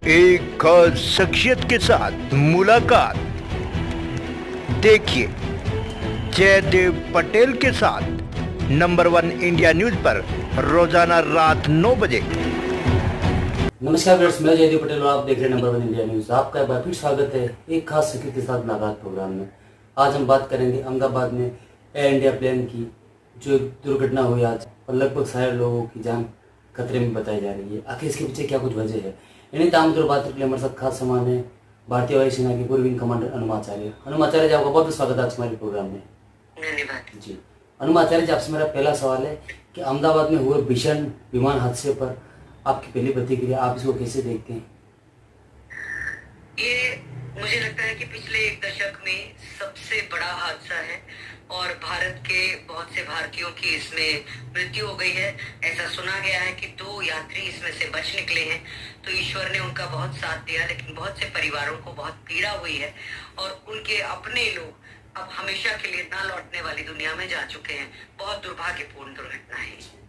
एक खास शख्सियत के साथ मुलाकात। देखिए जयदेव पटेल के साथ नंबर 1 इंडिया न्यूज पर रोजाना रात 9 बजे। नमस्कार व्यूअर्स, मैं जयदेव पटेल और आप देख रहे हैं नंबर 1 इंडिया न्यूज। आपका एक बार फिर स्वागत है एक खास शख्सियत के साथ मुलाकात प्रोग्राम में। आज हम बात करेंगे अहमदाबाद में एयर इंडिया प्लेन की जो दुर्घटना हुई आज, और लगभग सारे लोगों की जान खतरे में बताई जा रही है। आखिर इसके पीछे क्या कुछ वजह है, इन्हीं तामझाम बात के लिए हमारे साथ खास सामान है भारतीय वायुसेना के पूर्व विंग कमांडर अनुमाचार्य। अनुमाचार्य जी, आपका बहुत बहुत स्वागत है आज हमारे प्रोग्राम में। धन्यवाद जी अनुमाचार्य जी, आपसे मेरा पहला सवाल है कि अहमदाबाद में हुए भीषण विमान हादसे पर आपकी पहली प्रतिक्रिया, आप इसको कैसे देखते हैं? ये मुझे लगता है कि पिछले एक दशक में सबसे बड़ा हादसा है और भारत के बहुत से भारतीयों की इसमें मृत्यु हो गई है। ऐसा सुना गया है कि 2 यात्री इसमें से बच निकले हैं, तो ईश्वर ने उनका बहुत साथ दिया, लेकिन बहुत से परिवारों को बहुत पीड़ा हुई है और उनके अपने लोग अब हमेशा के लिए ना लौटने वाली दुनिया में जा चुके हैं। बहुत दुर्भाग्यपूर्ण दुर्घटना है।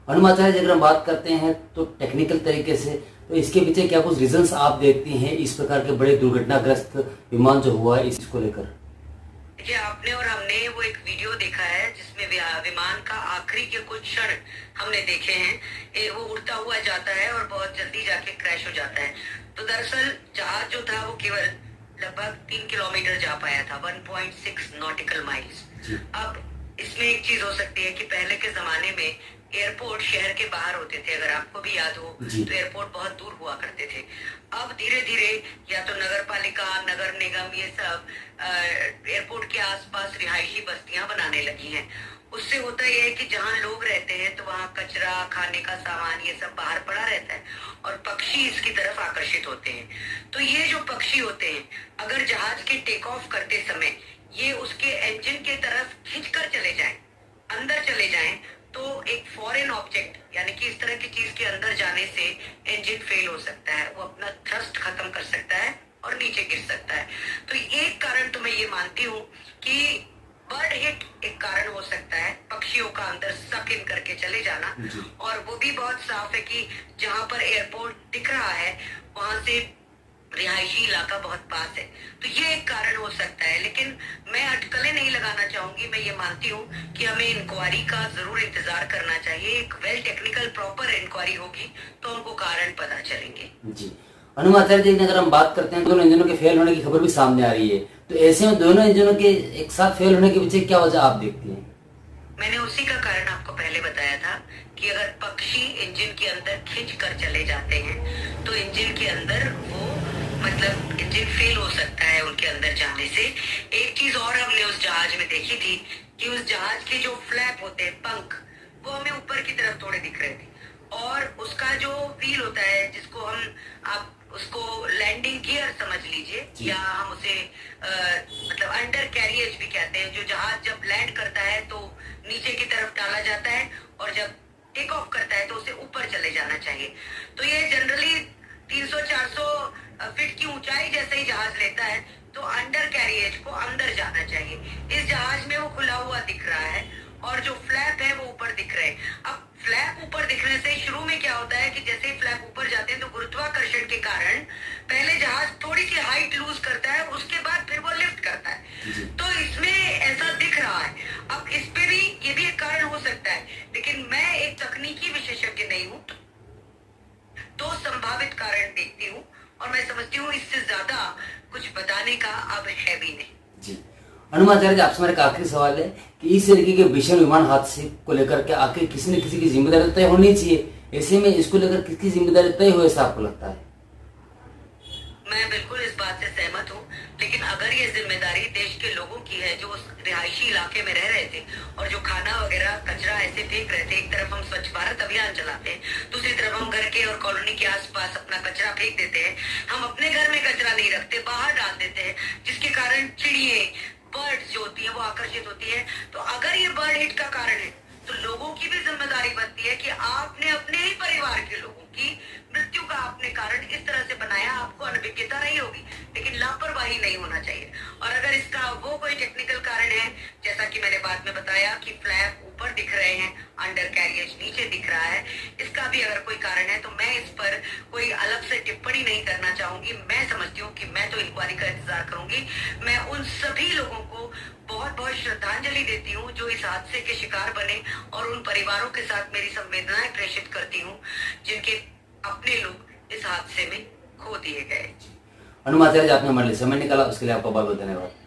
अनुमाचार्य जी, अगर हम बात करते हैं तो टेक्निकल तरीके से, तो इसके पीछे क्या कुछ रीजंस आप देखती हैं इस प्रकार के बड़े दुर्घटनाग्रस्त विमान जो हुआ है इसको लेकर? देखिए, आपने और हमने वो एक वीडियो देखा है जिसमें विमान का आखिरी के कुछ क्षण हमने देखे हैं। वो उड़ता हुआ जाता है और बहुत जल्दी जाके क्रैश हो जाता है। तो दरअसल जहाज जो था वो केवल लगभग 3 किलोमीटर जा पाया था, 1.6 नॉटिकल माइल्स। अब इसमें एक चीज हो सकती है कि पहले के जमाने में एयरपोर्ट शहर के बाहर होते थे, अगर आपको भी याद हो तो एयरपोर्ट बहुत दूर हुआ करते थे। अब धीरे धीरे या तो नगर पालिका, नगर निगम, ये सब एयरपोर्ट के आसपास रिहायशी बस्तियां बनाने लगी हैं। उससे होता यह है कि जहां लोग रहते हैं तो वहां कचरा, खाने का सामान, ये सब बाहर पड़ा रहता है और पक्षी इसकी तरफ आकर्षित होते हैं। तो ये जो पक्षी होते हैं, अगर जहाज के टेक ऑफ करते समय ये उसके इंजन के तरफ खींचकर चले जाएं, अंदर चले जाएं, तो एक फॉरेन ऑब्जेक्ट यानी कि इस तरह की चीज के अंदर जाने से इंजन फेल हो सकता है, वो अपना थ्रस्ट खत्म कर सकता है और नीचे गिर सकता है। तो एक कारण तो मैं ये मानती हूँ कि बर्ड हिट एक कारण हो सकता है, पक्षियों का अंदर सक इन करके चले जाना। और वो भी बहुत साफ है कि जहां पर एयरपोर्ट दिख रहा है वहां से रिहायशी इलाका बहुत पास है, तो ये एक कारण हो सकता है। लेकिन मैं अटकलें नहीं लगाना चाहूंगी। मैं ये मानती हूँ कि हमें इंक्वायरी का जरूर इंतजार करना चाहिए। एक वेल टेक्निकल प्रॉपर इंक्वायरी होगी तो हमको कारण पता चलेंगे। जी अनुमाचार्य जी, अगर हम बात करते हैं दोनों इंजनों के फेल होने की खबर भी सामने आ रही है, तो ऐसे में दोनों इंजनों के एक साथ फेल होने के पीछे क्या वजह आप देखती हैं? मैंने उसी का कारण आपको पहले बताया था कि अगर पक्षी इंजन के अंदर खींच कर चले जाते हैं तो इंजन के अंदर वो मतलब इंजन फेल हो सकता है उनके अंदर जाने से। एक चीज और हमने उस जहाज में देखी थी कि उस जहाज के जो फ्लैप होते हैं, पंख, वो हमें ऊपर की तरफ थोड़े दिख रहे थे और उसका जो व्हील होता है जिसको आप उसको लैंडिंग गियर समझ लीजिए या हम उसे मतलब अंडर कैरियज भी कहते हैं। जो जहाज जब लैंड करता है तो नीचे की तरफ डाला जाता है और जब टेक ऑफ करता है तो उसे ऊपर चले जाना चाहिए। तो ये जनरली 300-400 फीट की ऊंचाई जैसे ही जहाज लेता है तो अंडर कैरियज को अंदर जाना चाहिए। इस जहाज में वो खुला हुआ दिख रहा है और जो फ्लैप है वो ऊपर दिख रहे हैं। अब फ्लैप ऊपर दिखने से शुरू में क्या होता है कि जैसे ही फ्लैप ऊपर जाते हैं तो गुरुत्वाकर्षण के कारण पहले जहाज थोड़ी सी हाइट लूज करता है, उसके बाद फिर वो लिफ्ट करता है। तो इसमें ऐसा दिख रहा है। अब इस पे भी ये भी एक कारण हो सकता है, लेकिन मैं एक तकनीकी विशेषज्ञ नहीं हूँ तो संभावित कारण देखती हूँ और मैं समझती हूँ इससे ज्यादा कुछ बताने का अब है भी नहीं। जी अनुमाचार्य जी, आपसे मेरा आखिरी सवाल है कि इस तरीके के भीषण विमान हादसे को लेकर के आखिर किसी न किसी की जिम्मेदारी तय होनी चाहिए। ऐसे में इसको लेकर किसकी जिम्मेदारी तय हो, ऐसा आपको लगता है? मैं बिल्कुल इस बात से सहमत हूँ, लेकिन अगर ये जिम्मेदारी देश के लोगों की है जो उस रिहायशी इलाके में रह रहे थे और जो खाना वगैरह कचरा ऐसे फेंक रहे थे, एक तरफ हम स्वच्छ भारत अभियान चलाते हैं, दूसरी तरफ हम घर के और कॉलोनी के आसपास अपना कचरा फेंक देते हैं। हम अपने घर में कचरा नहीं रखते, बाहर डाल देते हैं, जिसके कारण चिड़िए, बर्ड्स जो होती है वो आकर्षित होती है। तो अगर ये बर्ड हिट का कारण है तो लोगों की भी जिम्मेदारी बनती है कि आपने अपने ही परिवार के लोगों की मृत्यु का आपने कारण इस तरह से बनाया। आपको अनभिज्ञता रही होगी, लेकिन लापरवाही नहीं होना चाहिए। और अगर इसका वो कोई टेक्निकल कारण है, जैसा कि मैंने बाद में बताया कि फ्लैप ऊपर दिख रहे हैं, अंडर कैरियज नीचे दिख रहा है, इसका इसका भी अगर कोई कारण है तो मैं इस पर कोई अलग से टिप्पणी नहीं करना चाहूंगी। मैं समझती हूँ कि मैं तो इंक्वायरी का इंतजार करूंगी। मैं उन सभी लोगों को बहुत बहुत श्रद्धांजलि देती हूँ जो इस हादसे के शिकार बने और उन परिवारों के साथ मेरी संवेदनाएं प्रेषित करती हूँ जिनके अपने लोग इस हादसे में खो दिए गए। अनुमाचार्य, आपने हमारे लिए समय निकाला, उसके लिए आपका बहुत बहुत धन्यवाद।